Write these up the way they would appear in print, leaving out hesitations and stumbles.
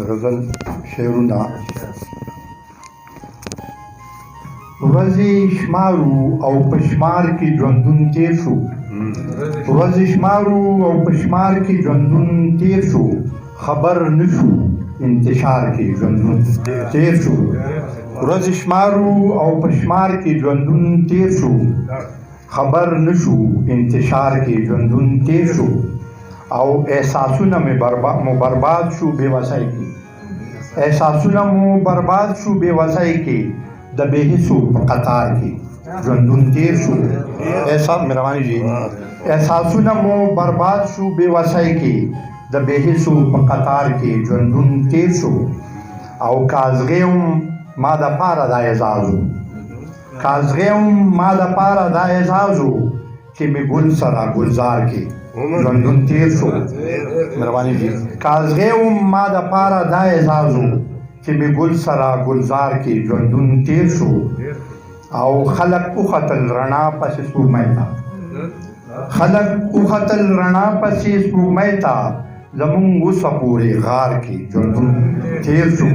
غزل شعرونه ورځې شمارو او په شمار کې ژوندون تیر شو ورځې شمارو او په شمار کې ژوندون تیر شو خبر نشو انتشار کې ژوندون تیر شو ورځې شمارو او په شمار کې ژوندون تیر شو خبر نشو انتشار کې ژوندون تیر شو او احساسونه مو برباد شو بے وسای کې احساسونه مو برباد شو بے وسای کې د بے حسو په قطار کې ژوندون تیر شو احساس مهرباني جی احساسونه مو برباد شو بے وسای کې د بے حسو په قطار کې ژوندون تیر شو او کازغیم ما د پاره د اعزازو کازغیم ما د پاره د اعزازو چې می ګل سره گلزار کې ژوندون تیر شو مهرباني جی کازغیم ما د پاره د اعزازو چې می ګل سره گلزار کې ژوندون تیر شو او خلق اوختل رڼا پسې سپوږمۍ ته خلق اوختل رڼا پسې سپوږمۍ ته زمونږ اوسه پورې غار کې ژوندون تیر شو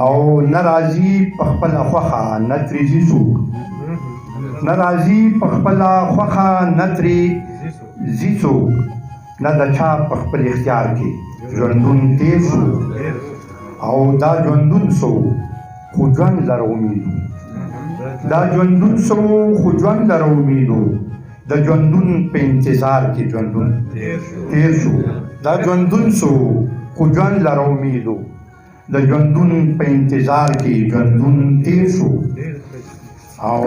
او نه راځي په خپله خوښه نه ترې ځي څوک نه راځي په خپله خوښه نه ترې ځي څوک نه د چا په خپل اختیار کې ژوندون تیر شو او دا ژوندون سو خو ژوند لره امیدو دا ژوندون سو خو ژوند لره امیدو د ژوندون په انتظار کې ژوندون تیر شو دا ژوندون سو خو ژوند لره امیدو د ژوندون په انتظار کې ژوندون تیر شو او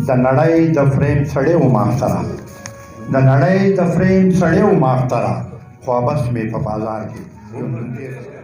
د نړۍ د فریم سړی و ماختره د نړۍ د فریم سړی و ماختره خو بس مې په بازار کې ژوندون تیر شو